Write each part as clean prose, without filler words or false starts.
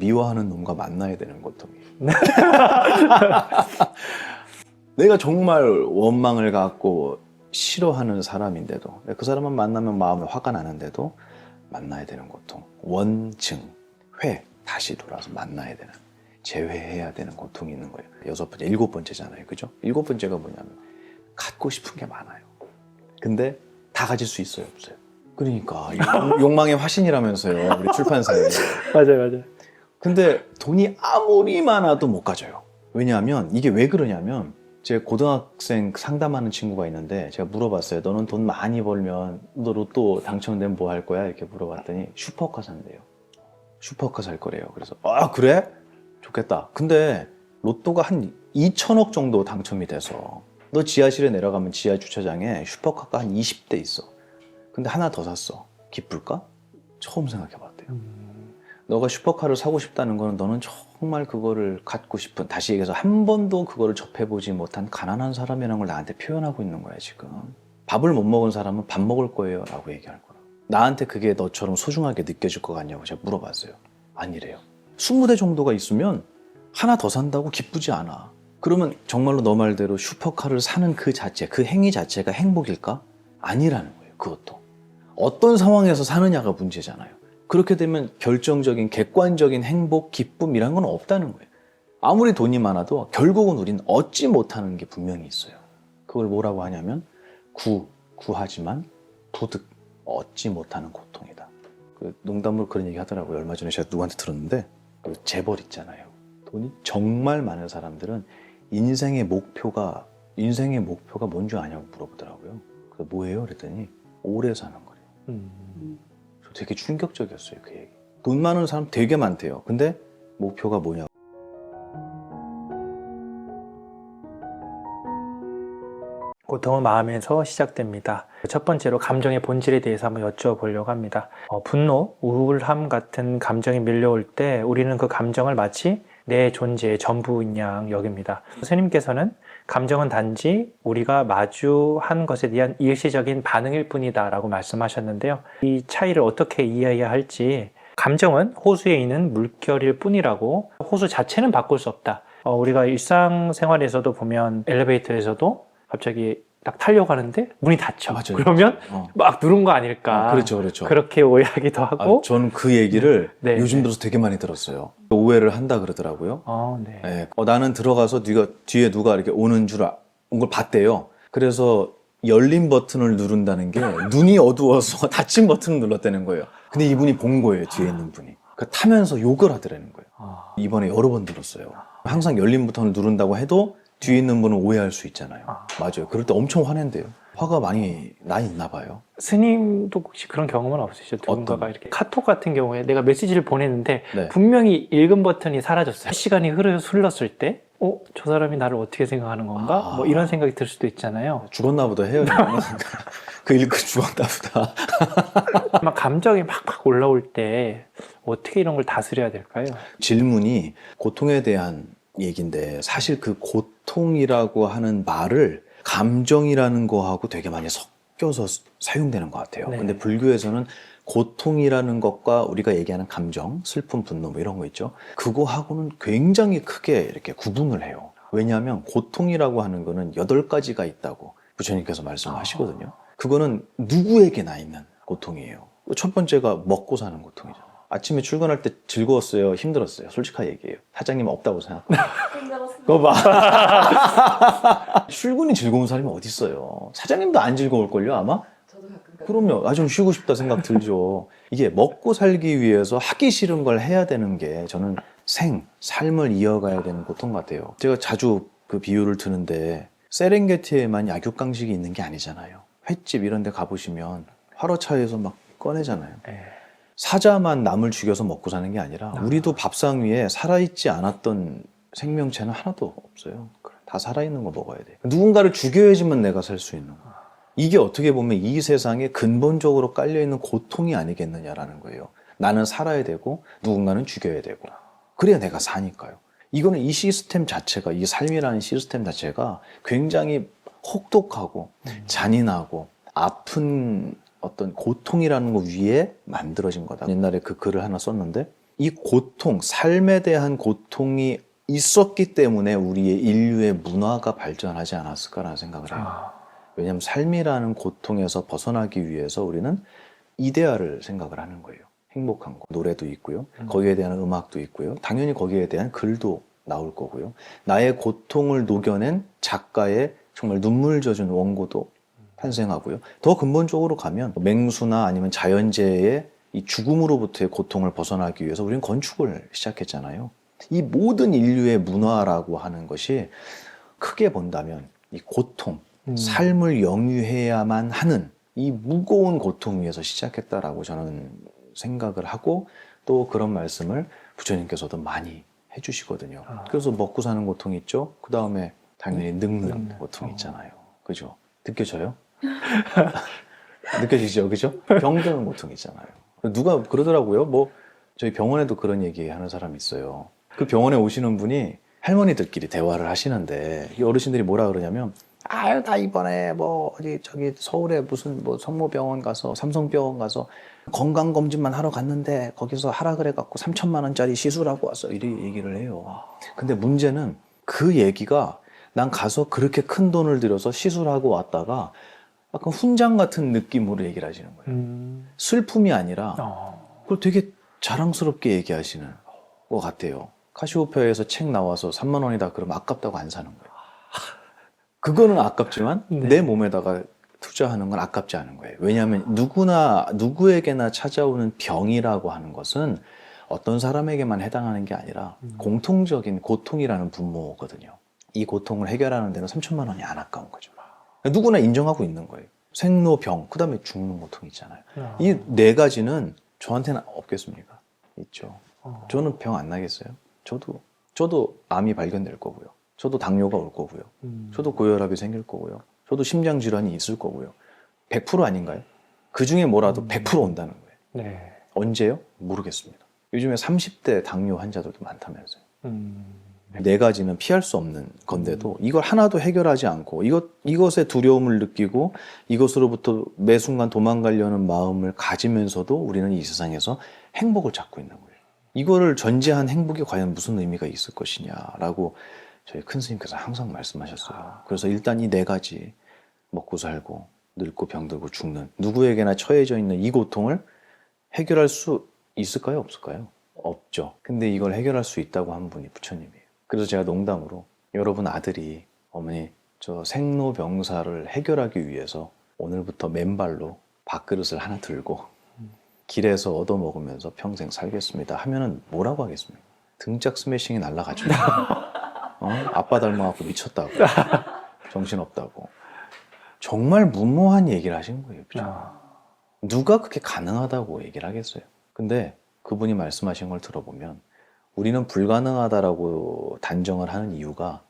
미워하는 놈과 만나야 되는 고통이에요. 내가 정말 원망을 갖고 싫어하는 사람인데도, 그 사람만 만나면 마음에 화가 나는데도 만나야 되는 고통. 원증, 회, 다시 돌아서 만나야 되는, 재회해야 되는 고통이 있는 거예요. 6번째, 7번째잖아요. 그죠? 7번째가 뭐냐면 갖고 싶은 게 많아요. 근데 다 가질 수 있어요, 없어요? 그러니까 욕망의 화신이라면서요, 우리 출판사에. 맞아요. 근데 돈이 아무리 많아도 못 가져요. 왜냐하면 이게 왜 그러냐면, 제 고등학생 상담하는 친구가 있는데 제가 물어봤어요. 너는 돈 많이 벌면 너 로또 당첨되면 뭐 할 거야? 이렇게 물어봤더니 슈퍼카 산대요. 슈퍼카 살 거래요. 그래서 아 그래? 좋겠다. 근데 로또가 한 2천억 정도 당첨이 돼서 너 지하실에 내려가면 지하 주차장에 슈퍼카가 한 20대 있어. 근데 하나 더 샀어. 기쁠까? 처음 생각해봤대요. 너가 슈퍼카를 사고 싶다는 거는 너는 정말 그거를 갖고 싶은, 다시 얘기해서 한 번도 그거를 접해보지 못한 가난한 사람이라는 걸 나한테 표현하고 있는 거야 지금. 밥을 못 먹은 사람은 밥 먹을 거예요 라고 얘기할 거라. 나한테 그게 너처럼 소중하게 느껴질 것 같냐고 제가 물어봤어요. 아니래요. 20대 정도가 있으면 하나 더 산다고 기쁘지 않아. 그러면 정말로 너 말대로 슈퍼카를 사는 그 자체, 그 행위 자체가 행복일까? 아니라는 거예요. 그것도 어떤 상황에서 사느냐가 문제잖아요. 그렇게 되면 결정적인 객관적인 행복, 기쁨이란 건 없다는 거예요. 아무리 돈이 많아도 결국은 우린 얻지 못하는 게 분명히 있어요. 그걸 뭐라고 하냐면 구하지만 부득 얻지 못하는 고통이다. 그 농담으로 그런 얘기 하더라고요. 얼마 전에 제가 누구한테 들었는데, 그 재벌 있잖아요. 돈이 정말 많은 사람들은 인생의 목표가 뭔 줄 아냐고 물어보더라고요. 그래서 뭐예요? 그랬더니 오래 사는 거래요. 되게 충격적이었어요, 그 얘기. 돈 많은 사람 되게 많대요. 근데 목표가 뭐냐? 고통은 마음에서 시작됩니다. 첫 번째로 감정의 본질에 대해서 한번 여쭤보려고 합니다. 분노, 우울함 같은 감정이 밀려올 때 우리는 그 감정을 마치 내 존재의 전부인 양 여깁니다. 스님께서는 감정은 단지 우리가 마주한 것에 대한 일시적인 반응일 뿐이다 라고 말씀하셨는데요. 이 차이를 어떻게 이해해야 할지, 감정은 호수에 있는 물결일 뿐이라고, 호수 자체는 바꿀 수 없다. 우리가 일상생활에서도 보면 엘리베이터에서도 갑자기 딱 타려고 하는데 문이 닫혀. 맞아요. 그러면 막 누른 거 아닐까. 그렇죠. 그렇게 오해하기도 하고. 저는 그 얘기를 네, 요즘 들어서 되게 많이 들었어요. 오해를 한다 그러더라고요. 네. 네. 나는 들어가서 뒤에 누가 이렇게 오는 온 걸 봤대요. 그래서 열린 버튼을 누른다는 게 눈이 어두워서 닫힌 버튼을 눌렀다는 거예요. 근데 이분이 본 거예요, 뒤에 있는 분이. 타면서 욕을 하더라는 거예요. 이번에 여러 번 들었어요. 항상 열린 버튼을 누른다고 해도 뒤에 있는 분은 오해할 수 있잖아요. 맞아요. 그럴 때 엄청 화낸대요. 화가 많이 나 있나 봐요. 스님도 혹시 그런 경험은 없으시죠? 누군가가 이렇게 카톡 같은 경우에 내가 메시지를 보냈는데 네. 분명히 읽은 버튼이 사라졌어요. 시간이 흘렀을 때 저 사람이 나를 어떻게 생각하는 건가? 뭐 이런 생각이 들 수도 있잖아요. 죽었나 보다 해요. 그 읽고 죽었나 보다. 막 감정이 막 올라올 때 어떻게 이런 걸 다스려야 될까요? 질문이 고통에 대한 얘기인데, 사실 그 고통이라고 하는 말을 감정이라는 거하고 되게 많이 섞여서 사용되는 것 같아요. 네. 근데 불교에서는 고통이라는 것과 우리가 얘기하는 감정, 슬픔, 분노 뭐 이런 거 있죠. 그거하고는 굉장히 크게 이렇게 구분을 해요. 왜냐하면 고통이라고 하는 거는 8가지가 있다고 부처님께서 말씀하시거든요. 그거는 누구에게나 있는 고통이에요. 첫 번째가 먹고 사는 고통이죠. 아침에 출근할 때 즐거웠어요? 힘들었어요? 솔직하게 얘기해요. 사장님 없다고 생각해요. 그거 봐. 출근이 즐거운 사람이 어디 있어요? 사장님도 안 즐거울걸요, 아마? 저도 가끔 그럼요. 좀 쉬고 싶다 생각 들죠. 이게 먹고 살기 위해서 하기 싫은 걸 해야 되는 게 저는 삶을 이어가야 되는 고통 같아요. 제가 자주 그 비유를 드는데, 세렝게티에만 약육강식이 있는 게 아니잖아요. 횟집 이런 데 가보시면 화로차에서 막 꺼내잖아요. 사자만 남을 죽여서 먹고 사는 게 아니라 우리도 밥상 위에 살아있지 않았던 생명체는 하나도 없어요. 다 살아있는 거 먹어야 돼. 누군가를 죽여야지만 내가 살 수 있는 거. 이게 어떻게 보면 이 세상에 근본적으로 깔려있는 고통이 아니겠느냐라는 거예요. 나는 살아야 되고 누군가는 죽여야 되고, 그래야 내가 사니까요. 이거는 이 시스템 자체가, 이 삶이라는 시스템 자체가 굉장히 혹독하고 잔인하고 아픈 어떤 고통이라는 거 위에 만들어진 거다. 옛날에 그 글을 하나 썼는데, 이 고통, 삶에 대한 고통이 있었기 때문에 우리의 인류의 문화가 발전하지 않았을까라는 생각을 해요. 왜냐하면 삶이라는 고통에서 벗어나기 위해서 우리는 이데아를 생각을 하는 거예요. 행복한 거. 노래도 있고요. 거기에 대한 음악도 있고요. 당연히 거기에 대한 글도 나올 거고요. 나의 고통을 녹여낸 작가의 정말 눈물 젖은 원고도 탄생하고요. 더 근본적으로 가면 맹수나 아니면 자연재해의 이 죽음으로부터의 고통을 벗어나기 위해서 우리는 건축을 시작했잖아요. 이 모든 인류의 문화라고 하는 것이 크게 본다면 이 고통, 삶을 영위해야만 하는 이 무거운 고통 위에서 시작했다라고 저는 생각을 하고 또 그런 말씀을 부처님께서도 많이 해주시거든요. 그래서 먹고 사는 고통이 있죠. 그 다음에 당연히 늙는 고통이 있잖아요. 그죠? 느껴져요? 느껴지죠? 그죠? 병드는 고통이 있잖아요. 누가 그러더라고요. 뭐 저희 병원에도 그런 얘기 하는 사람이 있어요. 그 병원에 오시는 분이 할머니들끼리 대화를 하시는데 이 어르신들이 뭐라 그러냐면 아유 나 이번에 뭐 어디 저기 서울에 무슨 뭐 성모병원 가서 삼성병원 가서 건강검진만 하러 갔는데 거기서 하라 그래갖고 3천만 원짜리 시술하고 왔어 이렇게 얘기를 해요. 근데 문제는 그 얘기가 난 가서 그렇게 큰 돈을 들여서 시술하고 왔다가 약간 훈장 같은 느낌으로 얘기를 하시는 거예요. 슬픔이 아니라 그걸 되게 자랑스럽게 얘기하시는 것 같아요. 카시오페아에서 책 나와서 3만 원이다 그러면 아깝다고 안 사는 거예요. 그거는 아깝지만 내 몸에다가 투자하는 건 아깝지 않은 거예요. 왜냐하면 누구에게나 찾아오는 병이라고 하는 것은 어떤 사람에게만 해당하는 게 아니라 공통적인 고통이라는 분모거든요. 이 고통을 해결하는 데는 3천만 원이 안 아까운 거죠. 누구나 인정하고 있는 거예요. 생로병, 그 다음에 죽는 고통 있잖아요. 이 네 가지는 저한테는 없겠습니까? 있죠. 저는 병 안 나겠어요? 저도 암이 발견될 거고요. 저도 당뇨가 올 거고요. 저도 고혈압이 생길 거고요. 저도 심장질환이 있을 거고요. 100% 아닌가요? 그 중에 뭐라도 100% 온다는 거예요. 네. 언제요? 모르겠습니다. 요즘에 30대 당뇨 환자들도 많다면서요. 네 가지는 피할 수 없는 건데도 이걸 하나도 해결하지 않고 이것에 두려움을 느끼고 이것으로부터 매 순간 도망가려는 마음을 가지면서도 우리는 이 세상에서 행복을 찾고 있는 거예요. 이거를 전제한 행복이 과연 무슨 의미가 있을 것이냐라고 저희 큰 스님께서 항상 말씀하셨어요. 그래서 일단 이 네 가지 먹고 살고 늙고 병들고 죽는 누구에게나 처해져 있는 이 고통을 해결할 수 있을까요? 없을까요? 없죠. 근데 이걸 해결할 수 있다고 한 분이 부처님이에요. 그래서 제가 농담으로 여러분 아들이 어머니 저 생로병사를 해결하기 위해서 오늘부터 맨발로 밥그릇을 하나 들고 길에서 얻어먹으면서 평생 살겠습니다 하면은 뭐라고 하겠습니까? 등짝 스매싱이 날라가죠. 아빠 닮아갖고 미쳤다고 정신없다고 정말 무모한 얘기를 하신 거예요. 누가 그렇게 가능하다고 얘기를 하겠어요. 근데 그분이 말씀하신 걸 들어보면 우리는 불가능하다라고 단정을 하는 이유가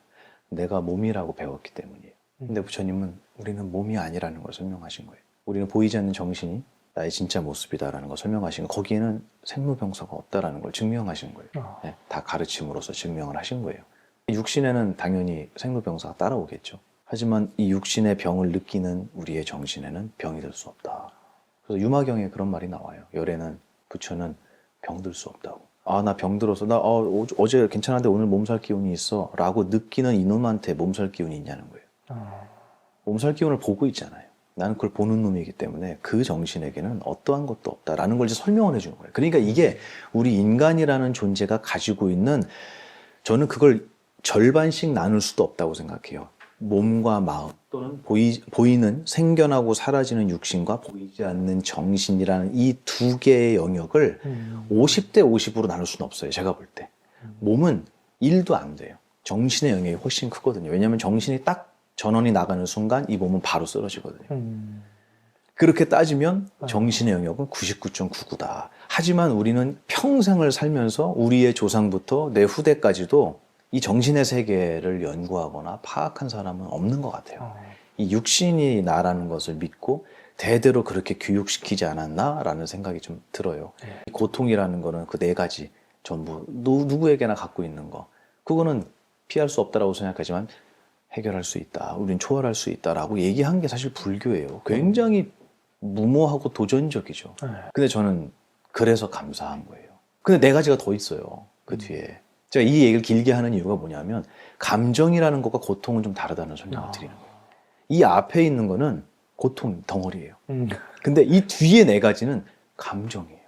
내가 몸이라고 배웠기 때문이에요. 근데 부처님은 우리는 몸이 아니라는 걸 설명하신 거예요. 우리는 보이지 않는 정신이 나의 진짜 모습이다라는 걸 설명하신 거, 거기에는 생로병사가 없다라는 걸 증명하신 거예요. 네, 다 가르침으로서 증명을 하신 거예요. 육신에는 당연히 생로병사가 따라오겠죠. 하지만 이 육신의 병을 느끼는 우리의 정신에는 병이 들 수 없다. 그래서 유마경에 그런 말이 나와요. 열에는 부처는 병들 수 없다고. 아, 나 병들어서 나 어제 괜찮은데 오늘 몸살 기운이 있어 라고 느끼는 이놈한테 몸살 기운이 있냐는 거예요. 몸살 기운을 보고 있잖아요. 나는 그걸 보는 놈이기 때문에 그 정신에게는 어떠한 것도 없다라는 걸 이제 설명을 해주는 거예요. 그러니까 이게 우리 인간이라는 존재가 가지고 있는, 저는 그걸 절반씩 나눌 수도 없다고 생각해요. 몸과 마음 또는 보이는 생겨나고 사라지는 육신과 보이지 않는 정신이라는 이 두 개의 영역을 50대 50으로 나눌 수는 없어요. 제가 볼 때 몸은 1도 안 돼요. 정신의 영역이 훨씬 크거든요. 왜냐하면 정신이 딱 전원이 나가는 순간 이 몸은 바로 쓰러지거든요. 그렇게 따지면 정신의 영역은 99.99다. 하지만 우리는 평생을 살면서 우리의 조상부터 내 후대까지도 이 정신의 세계를 연구하거나 파악한 사람은 없는 것 같아요. 이 육신이 나라는 것을 믿고 대대로 그렇게 교육시키지 않았나라는 생각이 좀 들어요. 이 고통이라는 거는 그 네 가지 전부 누구에게나 갖고 있는 거, 그거는 피할 수 없다라고 생각하지만 해결할 수 있다, 우린 초월할 수 있다라고 얘기한 게 사실 불교예요. 굉장히 무모하고 도전적이죠. 근데 저는 그래서 감사한 거예요. 근데 네 가지가 더 있어요. 그 뒤에. 제가 이 얘기를 길게 하는 이유가 뭐냐면 감정이라는 것과 고통은 좀 다르다는 설명을 드리는 거예요. 이 앞에 있는 거는 고통 덩어리예요. 근데 이 뒤에 네 가지는 감정이에요.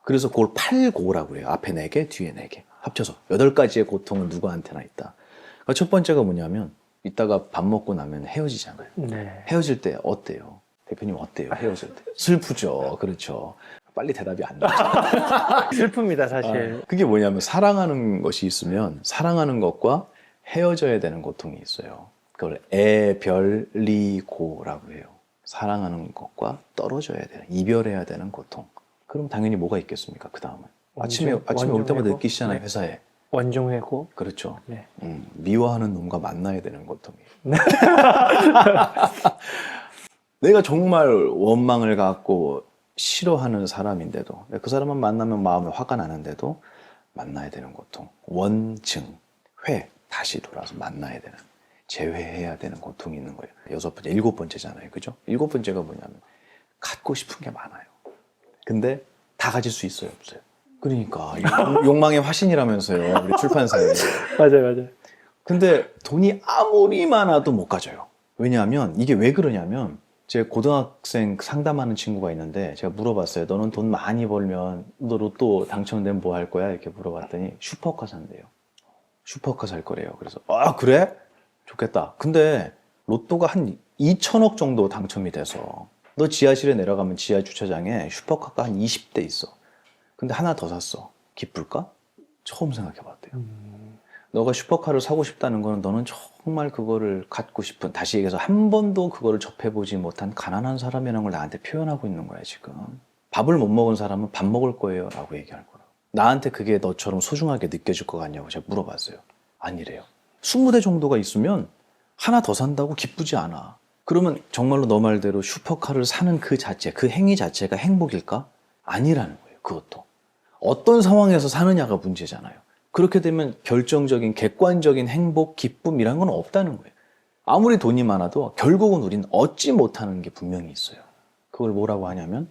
그래서 그걸 팔고라고 해요. 앞에 네 개, 뒤에 네 개. 합쳐서 8가지의 고통은 누구한테나 있다. 그러니까 첫 번째가 뭐냐면 이따가 밥 먹고 나면 헤어지잖아요. 네. 헤어질 때 어때요? 대표님 어때요? 헤어질 때. 슬프죠. 그렇죠. 빨리 대답이 안 나죠. 슬픕니다, 사실. 그게 뭐냐면 사랑하는 것이 있으면 사랑하는 것과 헤어져야 되는 고통이 있어요. 그걸 애별리고라고 해요. 사랑하는 것과 떨어져야 되는, 이별해야 되는 고통. 그럼 당연히 뭐가 있겠습니까? 그 다음은 아침에 올 때마다 원종회고? 느끼시잖아요. 네. 회사에. 원종회고. 그렇죠. 네. 미워하는 놈과 만나야 되는 고통이에요. 내가 정말 원망을 갖고 싫어하는 사람인데도 그 사람만 만나면 마음에 화가 나는데도 만나야 되는 고통. 원증, 회, 다시 돌아서 만나야 되는, 재회해야 되는 고통이 있는 거예요. 6번째, 7번째잖아요. 그죠? 7번째가 뭐냐면 갖고 싶은 게 많아요. 근데 다 가질 수 있어요, 없어요? 그러니까 욕망의 화신이라면서요, 우리 출판사에. 맞아요. 근데 돈이 아무리 많아도 못 가져요. 왜냐하면 이게 왜 그러냐면 제 고등학생 상담하는 친구가 있는데 제가 물어봤어요. 너는 돈 많이 벌면 너 로또 당첨되면 뭐 할 거야? 이렇게 물어봤더니 슈퍼카 산대요. 슈퍼카 살 거래요. 그래서 아 그래? 좋겠다. 근데 로또가 한 2천억 정도 당첨이 돼서 너 지하실에 내려가면 지하 주차장에 슈퍼카가 한 20대 있어. 근데 하나 더 샀어. 기쁠까? 처음 생각해 봤대요. 너가 슈퍼카를 사고 싶다는 거는 너는 정말 그거를 갖고 싶은, 다시 얘기해서 한 번도 그거를 접해보지 못한 가난한 사람이라는 걸 나한테 표현하고 있는 거야, 지금. 밥을 못 먹은 사람은 밥 먹을 거예요 라고 얘기할 거라. 나한테 그게 너처럼 소중하게 느껴질 것 같냐고 제가 물어봤어요. 아니래요. 20대 정도가 있으면 하나 더 산다고 기쁘지 않아. 그러면 정말로 너 말대로 슈퍼카를 사는 그 자체, 그 행위 자체가 행복일까? 아니라는 거예요, 그것도. 어떤 상황에서 사느냐가 문제잖아요. 그렇게 되면 결정적인 객관적인 행복, 기쁨이란 건 없다는 거예요. 아무리 돈이 많아도 결국은 우리는 얻지 못하는 게 분명히 있어요. 그걸 뭐라고 하냐면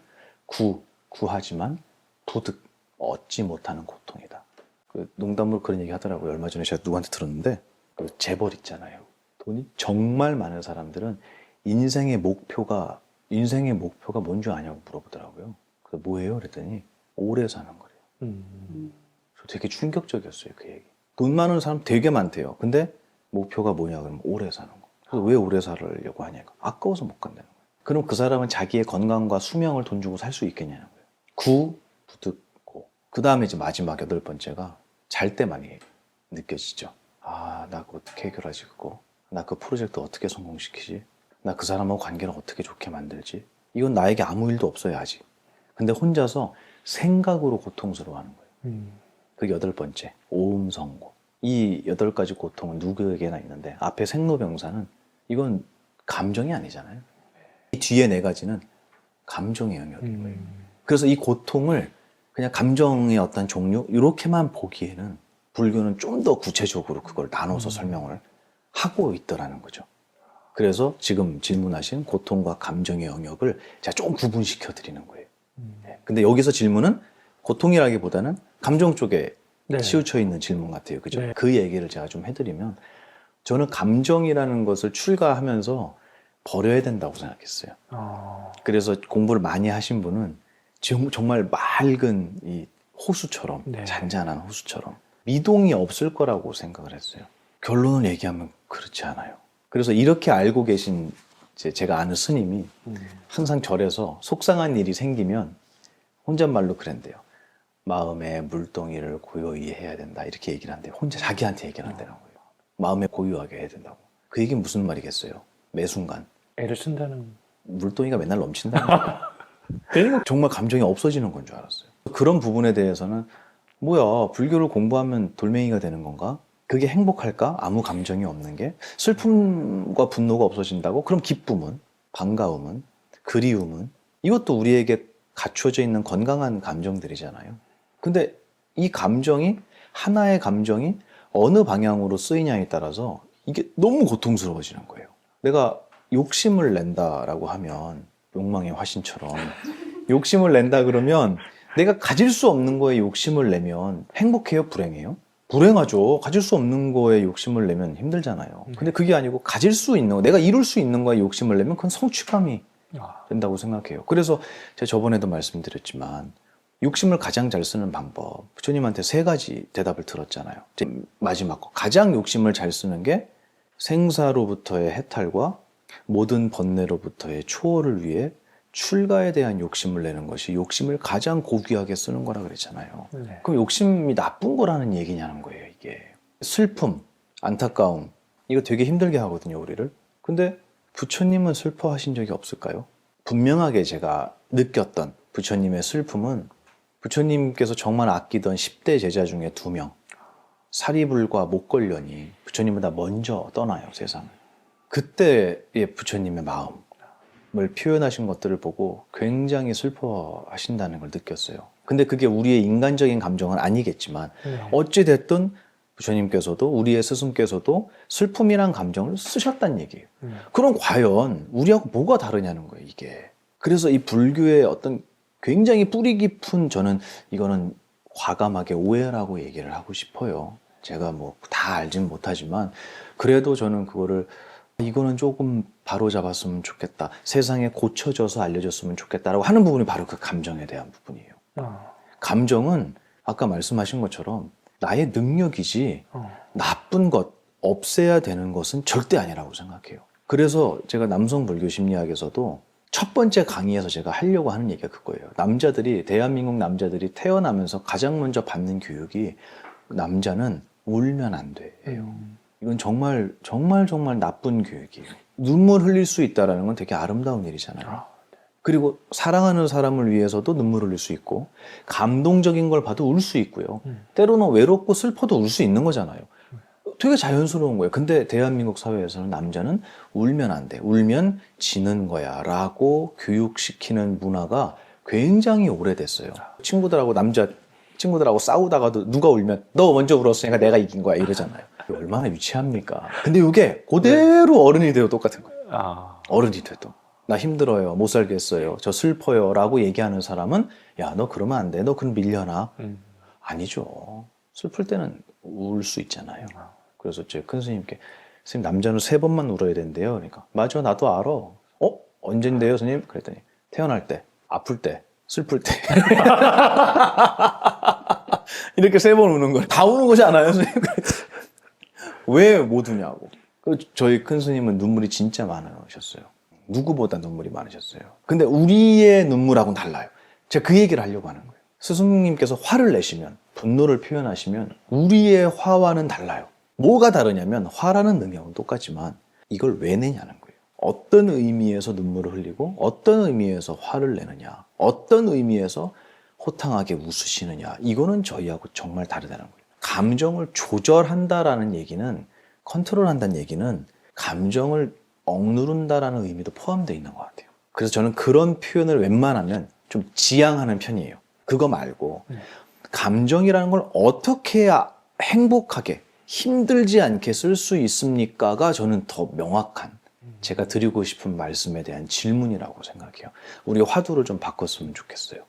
구하지만 부득 얻지 못하는 고통이다. 그 농담으로 그런 얘기 하더라고요. 얼마 전에 제가 누구한테 들었는데 그 재벌 있잖아요. 돈이 정말 많은 사람들은 인생의 목표가 뭔 줄 아냐고 물어보더라고요. 그래서 뭐예요? 그랬더니 오래 사는 거래요. 되게 충격적이었어요, 그 얘기. 돈 많은 사람 되게 많대요. 근데 목표가 뭐냐 그러면 오래 사는 거. 그래서 왜 오래 살려고 하냐고. 아까워서 못 간다는 거예요. 그럼 그 사람은 자기의 건강과 수명을 돈 주고 살 수 있겠냐는 거예요. 부득고. 그 다음에 이제 마지막 8번째가 잘 때 많이 느껴지죠. 아, 나 그거 어떻게 해결하지 그거. 나 그 프로젝트 어떻게 성공시키지. 나 그 사람하고 관계를 어떻게 좋게 만들지. 이건 나에게 아무 일도 없어요, 아직. 근데 혼자서 생각으로 고통스러워하는 거예요. 그게 8번째, 오음성고. 이 8가지 고통은 누구에게나 있는데 앞에 생로병사는 이건 감정이 아니잖아요. 이 뒤에 4가지는 감정의 영역인 거예요. 그래서 이 고통을 그냥 감정의 어떤 종류 이렇게만 보기에는 불교는 좀 더 구체적으로 그걸 나눠서 설명을 하고 있더라는 거죠. 그래서 지금 질문하신 고통과 감정의 영역을 제가 좀 구분시켜 드리는 거예요. 근데 여기서 질문은 고통이라기보다는 감정 쪽에 치우쳐 있는 질문 같아요. 그죠? 네. 그 얘기를 제가 좀 해드리면 저는 감정이라는 것을 출가하면서 버려야 된다고 생각했어요. 그래서 공부를 많이 하신 분은 정말 맑은 이 호수처럼, 잔잔한 호수처럼 미동이 없을 거라고 생각을 했어요. 결론을 얘기하면 그렇지 않아요. 그래서 이렇게 알고 계신 제가 아는 스님이 항상 절에서 속상한 일이 생기면 혼잣말로 그랬대요. 마음의 물동이를 고요히 해야 된다. 이렇게 얘기를 한대요. 혼자 자기한테 얘기를 한다는 거예요. 마음에 고요하게 해야 된다고. 그 얘기는 무슨 말이겠어요? 매 순간. 애를 쓴다는. 물동이가 맨날 넘친다는 거예요. 정말 감정이 없어지는 건 줄 알았어요. 그런 부분에 대해서는 뭐야, 불교를 공부하면 돌멩이가 되는 건가? 그게 행복할까? 아무 감정이 없는 게? 슬픔과 분노가 없어진다고? 그럼 기쁨은? 반가움은? 그리움은? 이것도 우리에게 갖춰져 있는 건강한 감정들이잖아요. 근데 이 감정이, 하나의 감정이 어느 방향으로 쓰이냐에 따라서 이게 너무 고통스러워지는 거예요. 내가 욕심을 낸다라고 하면 욕망의 화신처럼 욕심을 낸다 그러면 내가 가질 수 없는 거에 욕심을 내면 행복해요? 불행해요? 불행하죠. 가질 수 없는 거에 욕심을 내면 힘들잖아요. 근데 그게 아니고 가질 수 있는 거, 내가 이룰 수 있는 거에 욕심을 내면 그건 성취감이 된다고 생각해요. 그래서 제가 저번에도 말씀드렸지만 욕심을 가장 잘 쓰는 방법, 부처님한테 3가지 대답을 들었잖아요. 마지막 거, 가장 욕심을 잘 쓰는 게 생사로부터의 해탈과 모든 번뇌로부터의 초월을 위해 출가에 대한 욕심을 내는 것이 욕심을 가장 고귀하게 쓰는 거라 그랬잖아요. 네. 그럼 욕심이 나쁜 거라는 얘기냐는 거예요, 이게. 슬픔, 안타까움, 이거 되게 힘들게 하거든요, 우리를. 근데 부처님은 슬퍼하신 적이 없을까요? 분명하게 제가 느꼈던 부처님의 슬픔은 부처님께서 정말 아끼던 10대 제자 중에 2명, 사리불과 목걸련이 부처님보다 먼저 떠나요, 세상을. 그때의 부처님의 마음을 표현하신 것들을 보고 굉장히 슬퍼하신다는 걸 느꼈어요. 근데 그게 우리의 인간적인 감정은 아니겠지만 어찌됐든 부처님께서도 우리의 스승께서도 슬픔이란 감정을 쓰셨다는 얘기예요. 그럼 과연 우리하고 뭐가 다르냐는 거예요, 이게. 그래서 이 불교의 어떤 굉장히 뿌리 깊은, 저는 이거는 과감하게 오해라고 얘기를 하고 싶어요. 제가 뭐 다 알진 못하지만 그래도 저는 그거를 이거는 조금 바로 잡았으면 좋겠다, 세상에 고쳐져서 알려졌으면 좋겠다라고 하는 부분이 바로 그 감정에 대한 부분이에요. 감정은 아까 말씀하신 것처럼 나의 능력이지 나쁜 것, 없애야 되는 것은 절대 아니라고 생각해요. 그래서 제가 남성 불교 심리학에서도 첫 번째 강의에서 제가 하려고 하는 얘기가 그거예요. 대한민국 남자들이 태어나면서 가장 먼저 받는 교육이 남자는 울면 안 돼요. 이건 정말 나쁜 교육이에요. 눈물 흘릴 수 있다는 건 되게 아름다운 일이잖아요. 그리고 사랑하는 사람을 위해서도 눈물 흘릴 수 있고 감동적인 걸 봐도 울 수 있고요. 때로는 외롭고 슬퍼도 울 수 있는 거잖아요. 되게 자연스러운 거예요. 근데 대한민국 사회에서는 남자는 울면 안 돼, 울면 지는 거야 라고 교육시키는 문화가 굉장히 오래됐어요. 남자 친구들하고 싸우다가도 누가 울면 너 먼저 울었으니까 내가 이긴 거야 이러잖아요. 얼마나 유치합니까? 근데 이게 그대로 어른이 돼도 똑같은 거예요. 어른이 돼도 나 힘들어요, 못 살겠어요, 저 슬퍼요 라고 얘기하는 사람은 야, 너 그러면 안 돼, 너 그럼 밀려나? 아니죠. 슬플 때는 울 수 있잖아요. 그래서 제 큰 스님께, 스님 남자는 3번만 울어야 된대요. 그러니까 맞아, 나도 알아. 언젠데요 스님? 그랬더니 태어날 때, 아플 때, 슬플 때 이렇게 3번 우는 거예요. 다 우는 거지 않아요 스님? 왜 못 우냐고. 저희 큰 스님은 눈물이 진짜 많으셨어요. 누구보다 눈물이 많으셨어요. 근데 우리의 눈물하고는 달라요. 제가 그 얘기를 하려고 하는 거예요. 스승님께서 화를 내시면, 분노를 표현하시면 우리의 화와는 달라요. 뭐가 다르냐면 화라는 능력은 똑같지만 이걸 왜 내냐는 거예요. 어떤 의미에서 눈물을 흘리고 어떤 의미에서 화를 내느냐, 어떤 의미에서 호탕하게 웃으시느냐, 이거는 저희하고 정말 다르다는 거예요. 감정을 조절한다라는 얘기는, 컨트롤한다는 얘기는 감정을 억누른다라는 의미도 포함되어 있는 것 같아요. 그래서 저는 그런 표현을 웬만하면 좀 지양하는 편이에요. 그거 말고 감정이라는 걸 어떻게 해야 행복하게, 힘들지 않게 쓸 수 있습니까가 저는 더 명확한, 제가 드리고 싶은 말씀에 대한 질문이라고 생각해요. 우리 화두를 좀 바꿨으면 좋겠어요.